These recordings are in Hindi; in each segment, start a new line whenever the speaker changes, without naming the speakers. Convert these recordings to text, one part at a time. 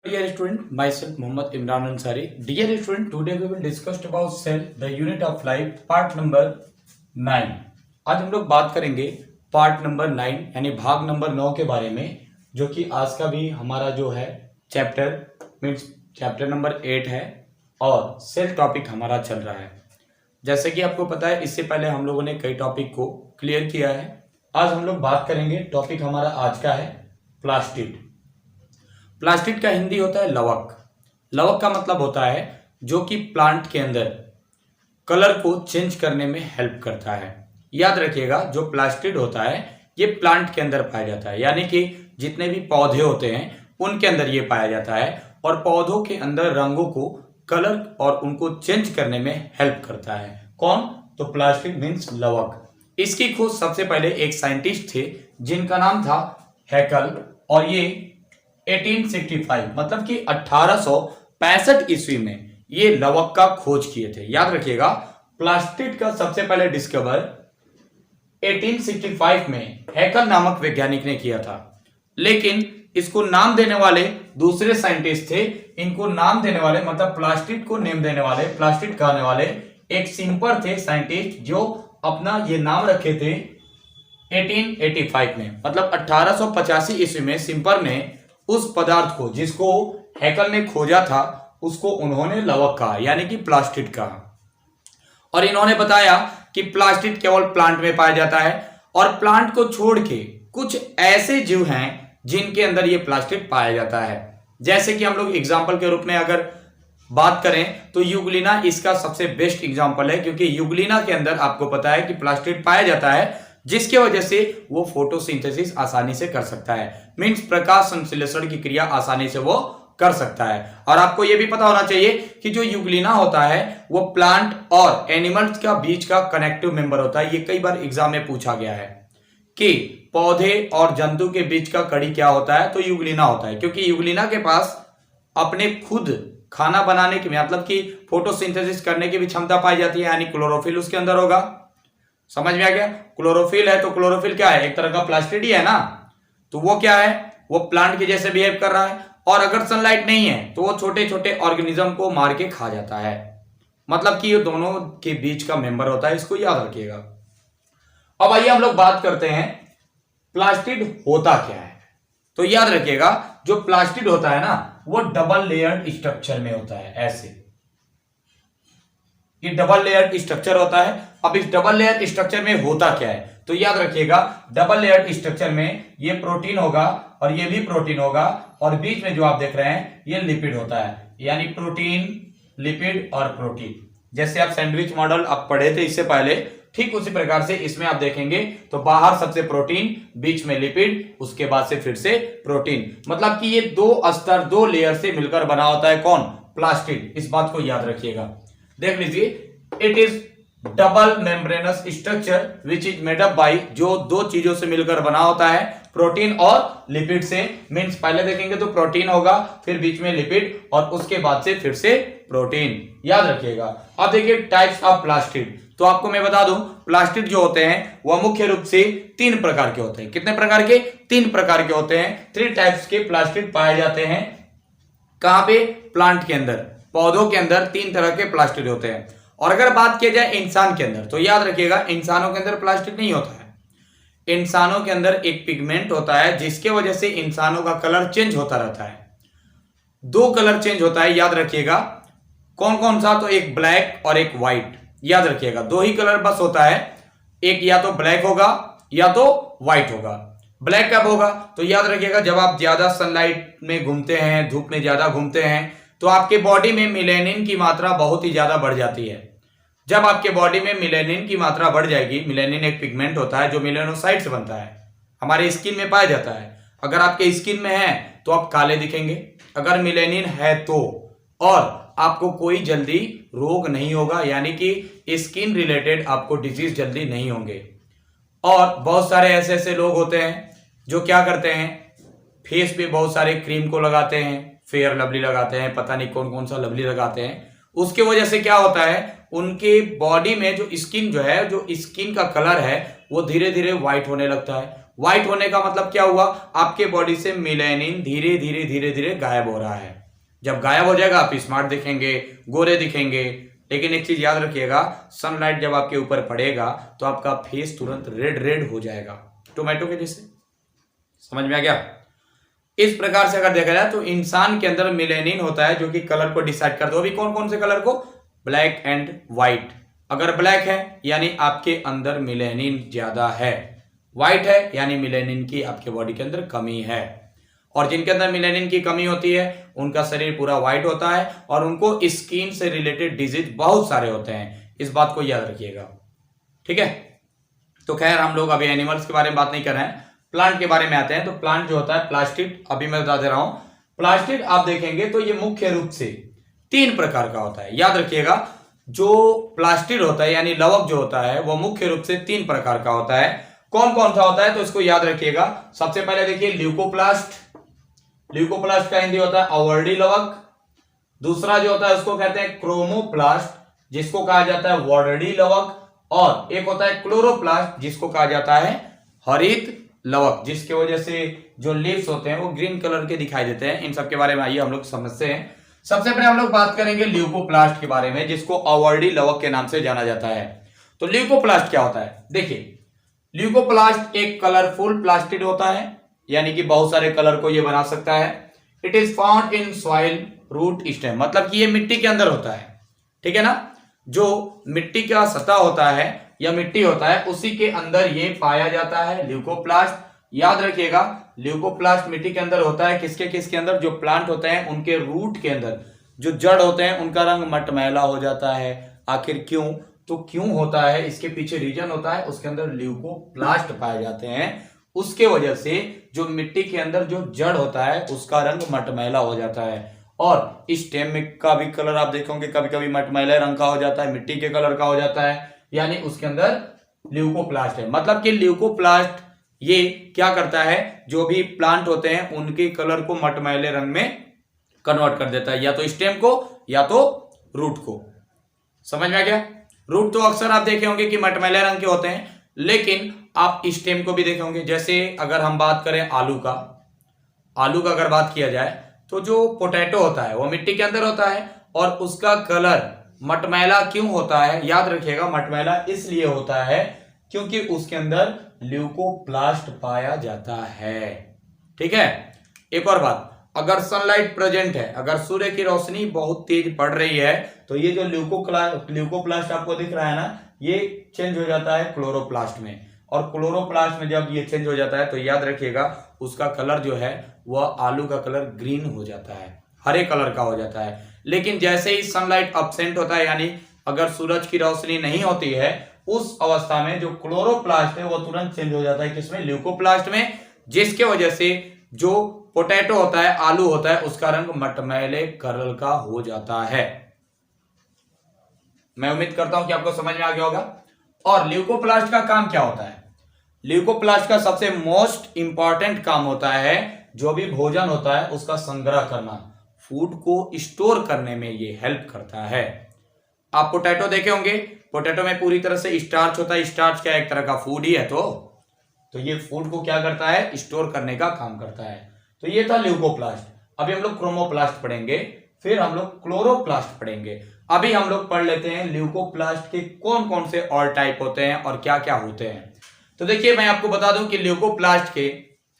Dear student, myself Muhammad Imran Ansari. Dear student, today we will discuss about cell, the unit of life, part number 9. आज हम लोग बात करेंगे पार्ट नंबर 9 यानी भाग नंबर 9 के बारे में, जो कि आज का भी हमारा जो है चैप्टर मीन्स चैप्टर नंबर 8 है और सेल टॉपिक हमारा चल रहा है। जैसे कि आपको पता है, इससे पहले हम लोगों ने कई टॉपिक को क्लियर किया है। आज हम लोग बात करेंगे, टॉपिक हमारा आज का है प्लास्टिड। प्लास्टिड का हिंदी होता है लवक। लवक का मतलब होता है जो कि प्लांट के अंदर कलर को चेंज करने में हेल्प करता है। याद रखिएगा, जो प्लास्टिड होता है ये प्लांट के अंदर पाया जाता है, यानी कि जितने भी पौधे होते हैं उनके अंदर ये पाया जाता है और पौधों के अंदर रंगों को कलर और उनको चेंज करने में हेल्प करता है। कौन? तो प्लास्टिड मीन्स लवक। इसकी खोज सबसे पहले एक साइंटिस्ट थे जिनका नाम था हैकल, और ये 1865 मतलब कि 1865 ईस्वी में ये लवक का खोज किए थे। याद रखिएगा, प्लास्टिड का सबसे पहले डिस्कवर 1865 में हैकल नामक वैज्ञानिक ने किया था, लेकिन इसको नाम देने वाले दूसरे साइंटिस्ट थे। इनको नाम देने वाले मतलब प्लास्टिड को नेम देने वाले, प्लास्टिड कहने वाले एक सिंपर थे साइंटिस्ट, जो अपना ये नाम रखे थे 1885 में मतलब 1885 ईस्वी में सिंपर ने उस पदार्थ को जिसको हैकल ने खोजा था उसको उन्होंने लवक कहा, यानी कि प्लास्टिड कहा। और इन्होंने बताया कि प्लास्टिड केवल प्लांट में पाया जाता है और प्लांट को छोड़ के कुछ ऐसे जीव हैं जिनके अंदर ये प्लास्टिड पाया जाता है। जैसे कि हम लोग एग्जाम्पल के रूप में अगर बात करें तो यूग्लिना इसका सबसे बेस्ट एग्जाम्पल है, क्योंकि यूग्लिना के अंदर आपको पता है कि प्लास्टिड पाया जाता है, जिसके वजह से वो फोटोसिंथेसिस आसानी से कर सकता है, मींस प्रकाश संश्लेषण की क्रिया आसानी से वो कर सकता है। और आपको ये भी पता होना चाहिए कि जो यूग्लिना होता है वो प्लांट और एनिमल्स का बीच का कनेक्टिव मेंबर होता है। ये कई बार एग्जाम में पूछा गया है कि पौधे और जंतु के बीच का कड़ी क्या होता है, तो यूग्लिना होता है, क्योंकि यूग्लिना के पास अपने खुद खाना बनाने की मतलब कि फोटोसिंथेसिस करने की भी क्षमता पाई जाती है, यानी क्लोरोफिल उसके अंदर होगा। समझ में आ गया? क्लोरोफिल है तो क्लोरोफिल क्या है? एक तरह का प्लास्टिड ही है ना। तो वो क्या है? वो प्लांट के जैसे बिहेव कर रहा है। और अगर सनलाइट नहीं है तो वो छोटे छोटे ऑर्गेनिज्म को मार के खा जाता है, मतलब कि ये दोनों के बीच का मेंबर होता है। इसको याद रखिएगा। अब आइए हम लोग बात करते हैं प्लास्टिड होता क्या है। तो याद रखिएगा, जो प्लास्टिड होता है ना वो डबल लेयर्ड स्ट्रक्चर में होता है। ऐसे ये डबल लेयर स्ट्रक्चर होता है। अब इस डबल लेयर स्ट्रक्चर में होता क्या है, तो याद रखिएगा, डबल लेयर स्ट्रक्चर में ये प्रोटीन होगा और ये भी प्रोटीन होगा, और बीच में जो आप देख रहे हैं ये लिपिड होता है, यानी प्रोटीन, लिपिड और प्रोटीन। जैसे आप सैंडविच मॉडल आप पढ़े थे इससे पहले, ठीक उसी प्रकार से इसमें आप देखेंगे तो बाहर सबसे प्रोटीन, बीच में लिपिड, उसके बाद से फिर से प्रोटीन, मतलब कि ये दो स्तर, दो लेयर से मिलकर बना होता है। कौन? प्लास्टिड। इस बात को याद रखिएगा। देख लीजिए, it is double membranous structure which is made up by, जो दो चीजों से मिलकर बना होता है, प्रोटीन और लिपिड से। मींस पहले देखेंगे तो प्रोटीन होगा, फिर बीच में लिपिड और उसके बाद से फिर से प्रोटीन। याद रखिएगा। अब देखिए टाइप्स ऑफ प्लास्टिड। तो आपको मैं बता दूं, प्लास्टिड जो होते हैं वह मुख्य रूप से 3 प्रकार के होते हैं। कितने प्रकार के? 3 प्रकार के होते हैं। 3 टाइप्स के प्लास्टिड पाए जाते हैं। कहां पे? प्लांट के अंदर, पौधों के अंदर 3 तरह के प्लास्टिड होते हैं। और अगर बात किया जाए इंसान के अंदर, तो याद रखिएगा इंसानों के अंदर प्लास्टिड नहीं होता है। इंसानों के अंदर एक पिगमेंट होता है जिसके वजह से इंसानों का कलर चेंज होता रहता है। 2 कलर चेंज होता है, याद रखिएगा। कौन कौन सा? तो एक ब्लैक और एक व्हाइट। याद रखिएगा, 2 ही कलर बस होता है, एक या तो ब्लैक होगा या तो व्हाइट होगा। ब्लैक कब होगा? तो याद रखिएगा, जब आप ज्यादा सनलाइट में घूमते हैं, धूप में ज्यादा घूमते हैं, तो आपके बॉडी में मिलेनिन की मात्रा बहुत ही ज्यादा बढ़ जाती है। जब आपके बॉडी में मिलेनिन की मात्रा बढ़ जाएगी, मिलेनिन एक पिगमेंट होता है जो मेलानोसाइट से बनता है, हमारे स्किन में पाया जाता है। अगर आपके स्किन में है तो आप काले दिखेंगे, अगर मिलेनिन है तो, और आपको कोई जल्दी रोग नहीं होगा, यानी कि स्किन रिलेटेड आपको डिजीज जल्दी नहीं होंगे। और बहुत सारे ऐसे ऐसे लोग होते हैं जो क्या करते हैं, फेस पे बहुत सारे क्रीम को लगाते हैं, फेयर लवली लगाते हैं, पता नहीं कौन कौन सा लवली लगाते हैं। उसके वजह से क्या होता है, उनके बॉडी में जो स्किन है, जो स्किन का कलर है वो धीरे धीरे व्हाइट होने लगता है। व्हाइट होने का मतलब क्या हुआ, आपके बॉडी से मेलानिन धीरे धीरे धीरे धीरे गायब हो रहा है। जब गायब हो जाएगा आप स्मार्ट दिखेंगे, गोरे दिखेंगे। लेकिन एक चीज याद रखिएगा, सनलाइट जब आपके ऊपर पड़ेगा तो आपका फेस तुरंत रेड रेड हो जाएगा, टोमेटो के जैसे। समझ में आ गया? इस प्रकार से अगर देखा जाए तो इंसान के अंदर मेलानिन होता है जो कि कलर को डिसाइड करता है। अभी कौन कौन से कलर को? Black and white. अगर ब्लैक है यानी आपके अंदर मेलानिन ज्यादा है, व्हाइट है यानी मेलानिन की आपके बॉडी के अंदर कमी है। और जिनके अंदर मेलानिन की कमी होती है उनका शरीर पूरा व्हाइट होता है और उनको स्किन से रिलेटेड डिजीज बहुत सारे होते हैं। इस बात को याद रखिएगा, ठीक है। तो खैर हम लोग अभी एनिमल्स के बारे में बात नहीं कर रहे हैं, प्लांट के बारे में आते हैं। तो प्लांट जो होता है प्लास्टिड, अभी मैं बता दे रहा हूं। प्लास्टिड आप देखेंगे तो ये मुख्य रूप से 3 प्रकार का होता है। याद रखिएगा, जो प्लास्टिड होता है यानी लवक जो होता है वो मुख्य रूप से 3 प्रकार का होता है। कौन कौन सा होता है तो इसको याद रखिएगा। सबसे पहले देखिए ल्यूकोप्लास्ट। ल्यूकोप्लास्ट का हिंदी होता है अवर्डी लवक। दूसरा जो होता है उसको कहते हैं क्रोमोप्लास्ट, जिसको कहा जाता है वर्डी लवक। और एक होता है क्लोरोप्लास्ट, जिसको कहा जाता है हरित लवक, जिसकी वजह से जो लीव्स होते हैं वो ग्रीन कलर के दिखाई देते हैं। इन सब के बारे में आइए हम लोग समझते हैं। सबसे पहले हम लोग बात करेंगे ल्यूकोप्लास्ट के बारे में, जिसको अवर्डी लवक के नाम से जाना जाता है। तो ल्यूकोप्लास्ट क्या होता है? देखिए, ल्यूकोप्लास्ट एक कलरफुल प्लास्टिड होता है, यानी कि बहुत सारे कलर को ये बना सकता है। It is found in soil, root, stem, मतलब कि ये मिट्टी के अंदर होता है, ठीक है ना। जो मिट्टी का सतह होता है या मिट्टी होता है उसी के अंदर ये पाया जाता है ल्यूकोप्लास्ट। याद रखिएगा, ल्यूकोप्लास्ट मिट्टी के अंदर होता है। किसके अंदर? जो प्लांट होते हैं उनके रूट के अंदर, जो जड़ होते हैं उनका रंग मटमैला हो जाता है। आखिर क्यों? तो क्यों होता है, इसके पीछे रीजन होता है, उसके अंदर ल्यूकोप्लास्ट पाए जाते हैं। उसके वजह से जो मिट्टी के अंदर जो जड़ होता है उसका रंग मटमैला हो जाता है। और स्टेम में का भी कलर आप देखोगे कभी कभी मटमैले रंग का हो जाता है, मिट्टी के कलर का हो जाता है, यानी उसके अंदर ल्यूकोप्लास्ट है। मतलब कि ल्यूकोप्लास्ट ये क्या करता है, जो भी प्लांट होते हैं उनके कलर को मटमैले रंग में कन्वर्ट कर देता है, या तो स्टेम को या तो रूट को। समझ में आ गया? रूट तो अक्सर आप देखे होंगे कि मटमैले रंग के होते हैं, लेकिन आप स्टेम को भी देखे होंगे। जैसे अगर हम बात करें आलू का अगर बात किया जाए तो जो पोटैटो होता है वो मिट्टी के अंदर होता है और उसका कलर मटमैला क्यों होता है? याद रखिएगा, मटमैला इसलिए होता है क्योंकि उसके अंदर ल्यूकोप्लास्ट पाया जाता है, ठीक है। एक और बात, अगर सनलाइट प्रेजेंट है, अगर सूर्य की रोशनी बहुत तेज पड़ रही है तो ये जो ल्यूकोप्लास्ट आपको दिख रहा है ना, ये चेंज हो जाता है क्लोरोप्लास्ट में। और क्लोरोप्लास्ट में जब ये चेंज हो जाता है तो याद रखिएगा उसका कलर जो है वह आलू का कलर ग्रीन हो जाता है, हरे कलर का हो जाता है। लेकिन जैसे ही सनलाइट अब्सेंट होता है, यानी अगर सूरज की रोशनी नहीं होती है, उस अवस्था में जो क्लोरोप्लास्ट है वो तुरंत चेंज हो जाता है किसमें? ल्यूकोप्लास्ट में। जिसके वजह से जो पोटैटो होता है, आलू होता है, उसका रंग मटमैले कलर का हो जाता है। मैं उम्मीद करता हूं कि आपको समझ में आ गया होगा। और ल्यूकोप्लास्ट का काम क्या होता है? ल्यूकोप्लास्ट का सबसे मोस्ट इंपॉर्टेंट काम होता है जो भी भोजन होता है उसका संग्रह करना, फूड को स्टोर करने में ये हेल्प करता है। आप पोटैटो देखे होंगे, पोटैटो में पूरी तरह से स्टार्च होता है। स्टार्च क्या एक तरह का फूड ही है, तो ये फूड को क्या करता है? स्टोर करने का काम करता है। तो ये था ल्यूकोप्लास्ट। अभी हम लोग क्रोमोप्लास्ट पढ़ेंगे, फिर हम लोग क्लोरोप्लास्ट पढ़ेंगे। अभी हम लोग पढ़ लेते हैं ल्यूकोप्लास्ट के कौन कौन से और टाइप होते हैं और क्या क्या होते हैं। तो देखिए, मैं आपको बता दूं कि ल्यूकोप्लास्ट के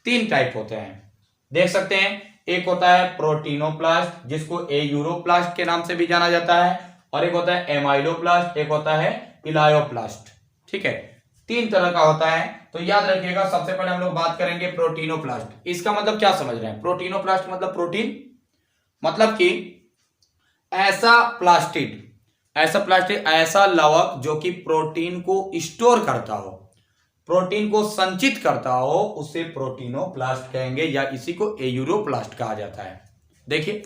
3 टाइप होते हैं, देख सकते हैं। एक होता है प्रोटीनोप्लास्ट, जिसको एयूरोप्लास्ट के नाम से भी जाना जाता है, और एक होता है एमाइलोप्लास्ट, एक होता है इलायोप्लास्ट, ठीक है। 3 तरह का होता है। तो याद रखिएगा, सबसे पहले हम लोग बात करेंगे प्रोटीनोप्लास्ट। इसका मतलब क्या समझ रहे हैं? प्रोटीनोप्लास्ट मतलब प्रोटीन, मतलब कि ऐसा प्लास्टिड, ऐसा लवक जो कि प्रोटीन को स्टोर करता हो, प्रोटीन को संचित करता हो, उसे प्रोटीनोप्लास्ट कहेंगे, या इसी को एयूरोप्लास्ट कहा जाता है। देखिए,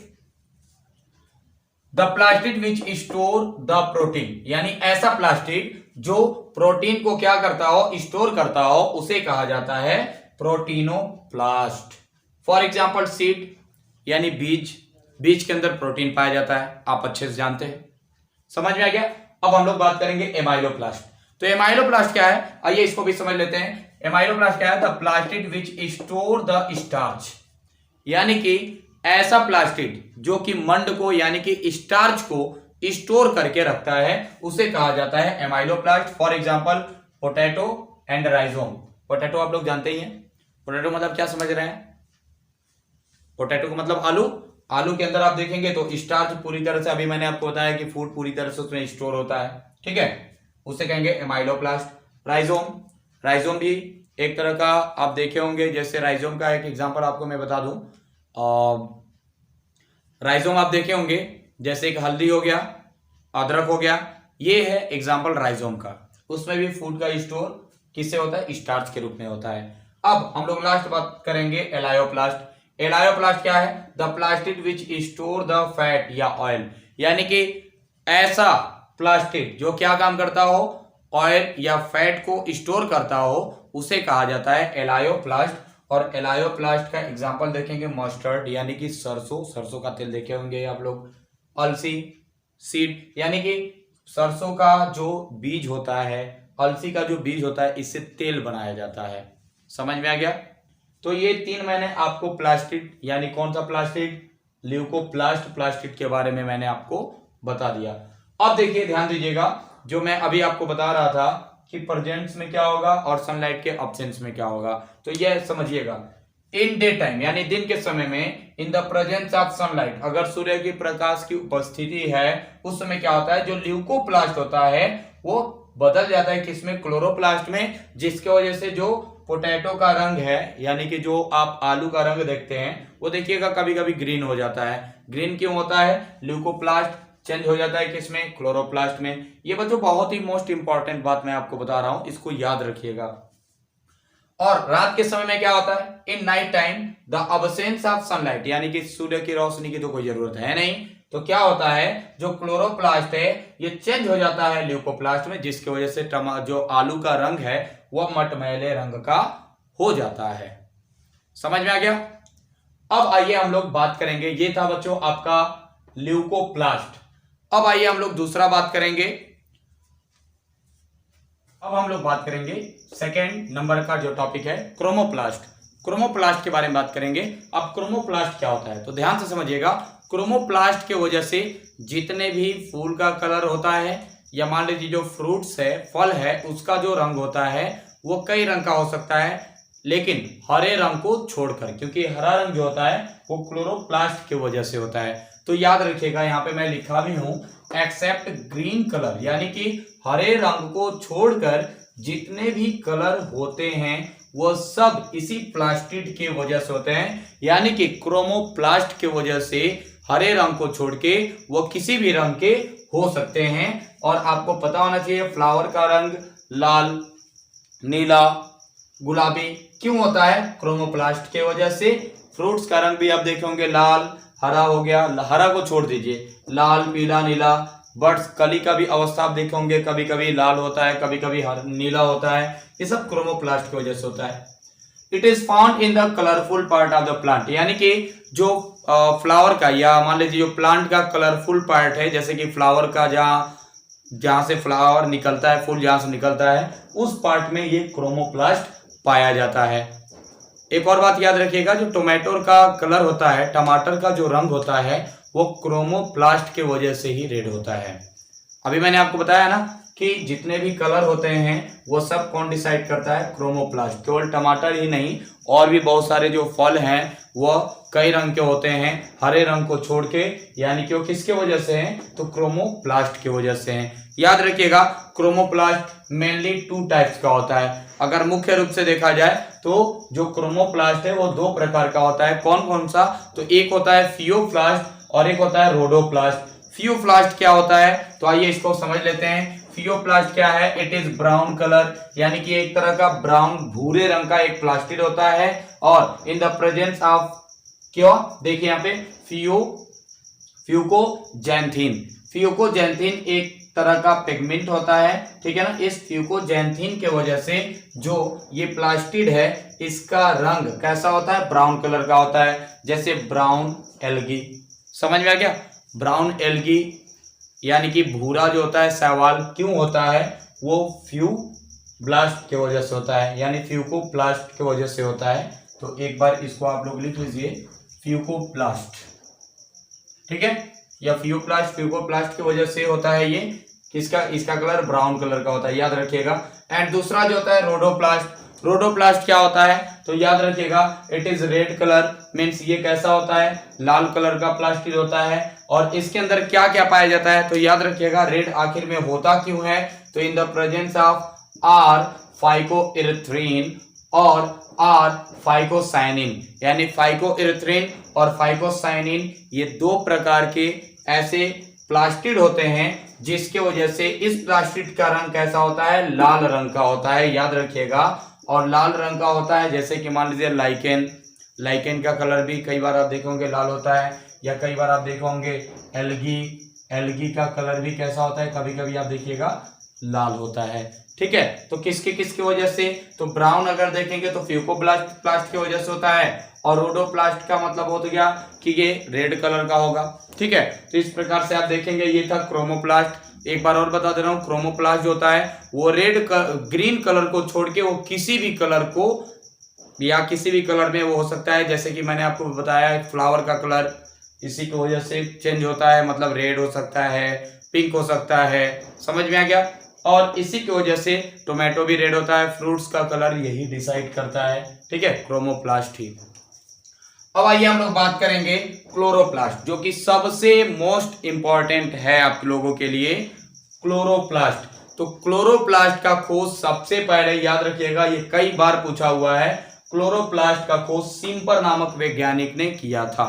the plastid which store the protein, यानी ऐसा प्लास्टिड जो प्रोटीन को क्या करता हो? स्टोर करता हो, उसे कहा जाता है प्रोटीनोप्लास्ट। फॉर एग्जाम्पल सीड, यानी बीज के अंदर प्रोटीन पाया जाता है, आप अच्छे से जानते हैं। समझ में आ गया? अब हम लोग बात करेंगे एमाइलोप्लास्ट। तो एमाइलोप्लास्ट क्या है, आइए इसको भी समझ लेते हैं। एमाइलोप्लास्ट क्या है, the plastid which store the starch, यानी कि ऐसा प्लास्टिड जो कि मंड को यानी कि स्टार्च को स्टोर करके रखता है, उसे कहा जाता है amyloplast. For example potato and rhizome. Potato आप लोग जानते ही हैं, पोटैटो मतलब क्या समझ रहे हैं, पोटैटो का मतलब आलू। आलू के अंदर आप देखेंगे तो स्टार्च पूरी तरह से, अभी मैंने आपको बताया कि फूड पूरी तरह से उसमें स्टोर होता है, ठीक है, उसे कहेंगे एमाइलोप्लास्ट। राइजोम, राइजोम भी एक तरह का आप देखे होंगे, जैसे राइजोम का एक एग्जांपल आपको मैं बता दूं, राइजोम आप देखे होंगे, जैसे एक हल्दी हो गया, अदरक हो गया, ये है एग्जांपल राइजोम का। उसमें भी फूड का स्टोर किससे होता है, स्टार्च के रूप में होता है। अब हम लोग लास्ट बात करेंगे एलायोप्लास्ट। एलायोप्लास्ट क्या है, the plastid which store the fat या ऑयल, यानी कि ऐसा प्लास्टिड जो क्या काम करता हो, ऑयल या फैट को स्टोर करता हो, उसे कहा जाता है एलायोप्लास्ट। और एलायोप्लास्ट का एग्जांपल देखेंगे मस्टर्ड यानी कि सरसों, सरसों का तेल देखे होंगे आप लोग, अलसी सीड यानी कि सरसों का जो बीज होता है, अलसी का जो बीज होता है, इससे तेल बनाया जाता है। समझ में आ गया। तो ये तीन मैंने आपको प्लास्टिक यानी कौन सा प्लास्टिक, ल्यूकोप्लास्ट प्लास्टिक के बारे में मैंने आपको बता दिया। अब देखिए ध्यान दीजिएगा, जो मैं अभी आपको बता रहा था कि प्रेजेंस में क्या होगा और सनलाइट के अब्सेंस में क्या होगा, तो यह समझिएगा। इन डे टाइम यानी दिन के समय में, इन द प्रेजेंस ऑफ सनलाइट, अगर सूर्य की प्रकाश की उपस्थिति है, उस समय क्या होता है, जो ल्यूकोप्लास्ट होता है वो बदल जाता है किसमें, क्लोरोप्लास्ट में, जिसके वजह से जो पोटैटो का रंग है यानी कि जो आप आलू का रंग देखते हैं, वो देखिएगा कभी कभी ग्रीन हो जाता है। ग्रीन क्यों होता है, ल्यूकोप्लास्ट चेंज हो जाता है किसमें, क्लोरोप्लास्ट में। ये बच्चों बहुत ही मोस्ट इंपॉर्टेंट बात मैं आपको बता रहा हूं, इसको याद रखिएगा। और रात के समय में क्या होता है, in night time the absence of sunlight, यानी कि सूर्य की रोशनी की तो कोई जरूरत है नहीं, तो क्या होता है, जो क्लोरोप्लास्ट है ये चेंज हो जाता है ल्यूकोप्लास्ट में, जिसकी वजह से जो आलू का रंग है वह मटमैले रंग का हो जाता है। समझ में आ गया। अब आइए हम लोग बात करेंगे, ये था बच्चों आपका ल्यूकोप्लास्ट। अब आइए हम लोग दूसरा बात करेंगे, अब हम लोग बात करेंगे सेकेंड नंबर का जो टॉपिक है क्रोमोप्लास्ट। क्रोमोप्लास्ट के बारे में बात करेंगे। अब क्रोमोप्लास्ट क्या होता है, तो ध्यान से समझिएगा। क्रोमोप्लास्ट के वजह से जितने भी फूल का कलर होता है, या मान लीजिए जो फ्रूट्स है, फल है, उसका जो रंग होता है वो कई रंग का हो सकता है, लेकिन हरे रंग को छोड़कर, क्योंकि हरा रंग जो होता है वो क्लोरोप्लास्ट की वजह से होता है। तो याद रखिएगा, यहाँ पे मैं लिखा भी हूं, एक्सेप्ट ग्रीन कलर, यानी कि हरे रंग को छोड़कर जितने भी कलर होते हैं वो सब इसी प्लास्टिड के वजह से होते हैं, यानी कि क्रोमोप्लास्ट के वजह से हरे रंग को छोड़ के वो किसी भी रंग के हो सकते हैं। और आपको पता होना चाहिए फ्लावर का रंग लाल, नीला, गुलाबी क्यों होता है, क्रोमोप्लास्ट के वजह से। फ्रूट्स का रंग भी आप देखे होंगे लाल, हरा हो गया, हरा को छोड़ दीजिए, लाल, पीला, नीला। बर्ड्स कली का भी अवस्था आप देखे होंगे, कभी कभी लाल होता है, कभी कभी नीला होता है, ये सब क्रोमोप्लास्ट की वजह से होता है। It is found in the colourful part of the plant, यानी कि जो फ्लावर का, या मान लीजिए जो प्लांट का कलरफुल पार्ट है, जैसे कि फ्लावर का जहां से फ्लावर निकलता है, फूल जहां से निकलता है, उस पार्ट में ये क्रोमोप्लास्ट पाया जाता है। एक और बात याद रखिएगा, जो टोमेटो का कलर होता है, टमाटर का जो रंग होता है, वो क्रोमोप्लास्ट के वजह से ही रेड होता है। अभी मैंने आपको बताया ना कि जितने भी कलर होते हैं वो सब कौन डिसाइड करता है, क्रोमोप्लास्ट। केवल टमाटर ही नहीं, और भी बहुत सारे जो फल हैं वो कई रंग के होते हैं, हरे रंग को छोड़ के, यानी कि वो किसके वजह से हैं, तो क्रोमोप्लास्ट की वजह से हैं। याद रखिएगा, क्रोमोप्लास्ट मेनली 2 टाइप्स का होता है। अगर मुख्य रूप से देखा जाए तो जो क्रोमोप्लास्ट है वो 2 प्रकार का होता है। कौन कौन सा, तो एक होता है फियोप्लास्ट और एक होता है रोडोप्लास्ट। फियोप्लास्ट क्या होता है, तो आइए इसको समझ लेते हैं। फियोप्लास्ट क्या है, इट इज ब्राउन कलर, यानी कि एक तरह का ब्राउन भूरे रंग का एक प्लास्टिड होता है। और इन द प्रेजेंस ऑफ, क्यों, देखिए यहाँ पे फ्यूकोजैंथीन। फ्यूकोजैंथीन एक तरह का पिगमेंट होता है, ठीक है ना। इस फ्यूकोजैंथीन के वजह से जो ये प्लास्टिड है इसका रंग कैसा होता है, ब्राउन कलर का होता है, जैसे ब्राउन एल्गी। समझ में आ गया। ब्राउन एल्गी यानी कि भूरा जो होता है शैवाल क्यों होता है, वो फ्यूब्लास्ट की वजह से होता है, यानी फ्यूकोप्लास्ट की वजह से होता है। तो एक बार इसको आप लोग लिख लीजिए, फ्यूकोप्लास्ट, ठीक है, या फ्यूकोप्लास्ट की वजह से होता है ये। किसका? इसका कलर ब्राउन कलर का होता है, याद रखिएगा। एंड दूसरा जो होता है रोडोप्लास्ट। रोडोप्लास्ट क्या होता है? तो याद रखिएगा, it is red colour, means ये कैसा होता है? लाल कलर का प्लास्टिड होता है। और इसके अंदर क्या क्या पाया जाता है? तो याद रखिएगा, रेड आखिर में होता क्यों है? तो in the presence of R phycoerythrin और आर फाइकोसाइनिन, यानी फाइकोइरिथ्रिन और फाइकोसाइनिन ये दो प्रकार के ऐसे प्लास्टिड होते हैं जिसके वजह से इस प्लास्टिड का रंग कैसा होता है? लाल रंग का होता है, याद रखिएगा। और लाल रंग का होता है, जैसे कि मान लीजिए लाइकेन का कलर भी कई बार आप देखोगे लाल होता है, या कई बार आप देखोगे एल्गी का कलर भी कैसा होता है? कभी कभी आप देखिएगा लाल होता है, ठीक है। तो किसकी वजह से? तो ब्राउन अगर देखेंगे तो फ्यूकोप्लास्ट की वजह से होता है, और रोडोप्लास्ट का मतलब हो गया कि ये रेड कलर का होगा, ठीक है। तो इस प्रकार से आप देखेंगे, ये था क्रोमोप्लास्ट। एक बार और बता दे रहा हूँ, क्रोमोप्लास्ट जो होता है वो ग्रीन कलर को छोड़ के वो किसी भी कलर को, या किसी भी कलर में वो हो सकता है, जैसे कि मैंने आपको बताया फ्लावर का कलर इसी की वजह से चेंज होता है, मतलब रेड हो सकता है, पिंक हो सकता है, समझ में आ गया। और इसी की वजह से टोमेटो भी रेड होता है, फ्रूट्स का कलर यही डिसाइड करता है, ठीक है, क्रोमोप्लास्ट ही। अब आइए हम लोग बात करेंगे क्लोरोप्लास्ट, जो कि सबसे मोस्ट इंपॉर्टेंट है आप लोगों के लिए, क्लोरोप्लास्ट। तो क्लोरोप्लास्ट का खोज सबसे पहले, याद रखिएगा, ये कई बार पूछा हुआ है, क्लोरोप्लास्ट का खोज शिम्पर नामक वैज्ञानिक ने किया था।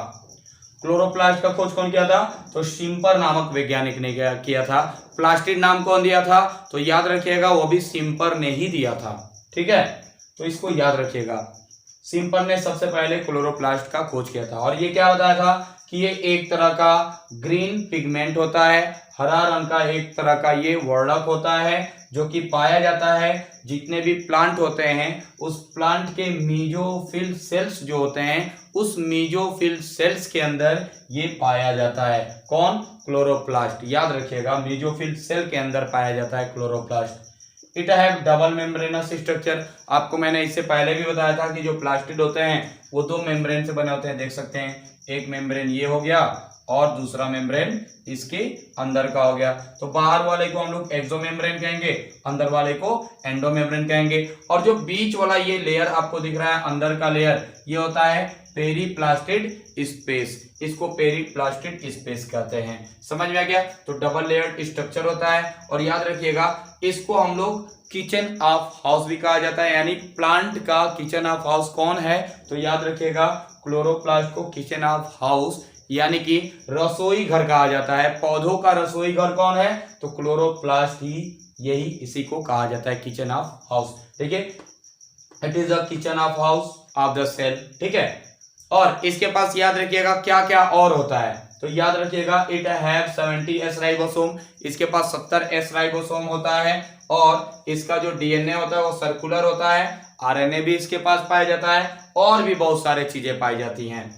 क्लोरोप्लास्ट का खोज कौन किया था? तो शिम्पर नामक वैज्ञानिक ने किया था। प्लास्टिड नाम कौन दिया था? तो याद रखिएगा, वो भी शिम्पर ने ही दिया था, ठीक है। तो इसको याद रखिएगा, शिम्पर ने सबसे पहले क्लोरोप्लास्ट का खोज किया था। और ये क्या बताया था कि ये एक तरह का ग्रीन पिगमेंट होता है, हरा रंग का एक तरह का ये वर्णक होता है, जो कि पाया जाता है जितने भी प्लांट होते हैं उस प्लांट के मीजोफिल सेल्स जो होते हैं, उस मीजोफिल सेल्स के अंदर ये पाया जाता है। कौन? क्लोरोप्लास्ट, याद रखिएगा, मीजोफिल सेल के अंदर पाया जाता है chloroplast. It have double membranous structure. आपको मैंने इससे पहले भी बताया था कि जो प्लास्टिड होते हैं वो दो मेम्ब्रेन से बने होते हैं, देख सकते हैं, एक मेम्ब्रेन ये हो गया और दूसरा मेम्ब्रेन इसके अंदर का हो गया। तो बाहर वाले को हम लोग एक्सो मेम्ब्रेन कहेंगे, अंदर वाले को एंडो मेम्ब्रेन कहेंगे। और जो बीच वाला ये लेयर आपको दिख रहा है, अंदर का लेयर, ये होता है पेरीप्लास्टिड स्पेस, इसको पेरीप्लास्टिड स्पेस कहते हैं। समझ में आ गया? तो डबल लेयर्ड स्ट्रक्चर होता है। और याद रखिएगा, इसको हम लोग किचन ऑफ हाउस भी कहा जाता है, यानी प्लांट का किचन ऑफ हाउस कौन है? तो याद रखिएगा, क्लोरोप्लास्ट को किचन ऑफ हाउस यानी कि रसोई घर कहा जाता है। पौधों का रसोई घर कौन है? तो क्लोरोप्लास्ट ही, यही इसी को कहा जाता है किचन ऑफ हाउस, ठीक है। It is the kitchen of house of the cell, ठीक है। और इसके पास याद रखिएगा क्या क्या और होता है, तो याद रखिएगा, इट हैव 70 एस राइबोसोम, इसके पास 70 एस राइबोसोम होता है। और इसका जो डीएनए होता है वो सर्कुलर होता है, आरएनए भी इसके पास पाया जाता है, और भी बहुत सारे चीजें पाई जाती हैं।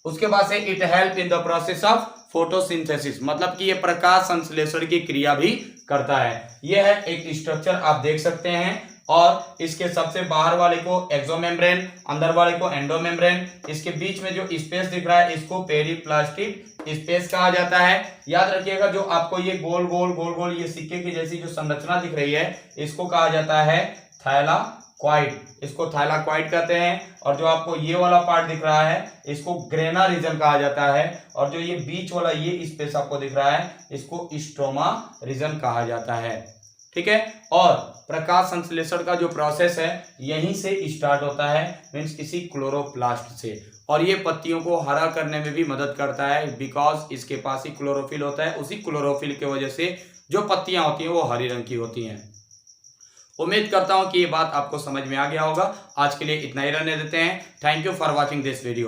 उसके बाद से it help in the process of photosynthesis, मतलब कि ये प्रकाश संश्लेषण की क्रिया भी करता है। यह है एक स्ट्रक्चर, आप देख सकते हैं। और इसके सबसे बाहर वाले को एक्सोमेम्ब्रेन, अंदर वाले को एंडोमेम्ब्रेन, इसके बीच में जो स्पेस दिख रहा है इसको पेरीप्लास्टिड स्पेस कहा जाता है। याद रखिएगा, जो आपको ये गोल गोल गोल गोल ये सिक्के की जैसी जो संरचना दिख रही है, इसको कहा जाता है थैलाक्वाइड, इसको थैलाक्वाइड कहते हैं। और जो आपको ये वाला पार्ट दिख रहा है इसको ग्रेना रीजन कहा जाता है। और जो ये बीच वाला ये स्पेस आपको दिख रहा है इसको स्ट्रोमा रीजन कहा जाता है, ठीक है। और प्रकाश संश्लेषण का जो प्रोसेस है यहीं से स्टार्ट होता है, मीन्स इसी क्लोरोप्लास्ट से। और ये पत्तियों को हरा करने में भी मदद करता है, बिकॉज इसके पास ही क्लोरोफिल होता है। उसी क्लोरोफिल की वजह से जो पत्तियां होती हैं वो हरी रंग की होती हैं। उम्मीद करता हूं कि ये बात आपको समझ में आ गया होगा। आज के लिए इतना ही रहने देते हैं। Thank you for watching this video.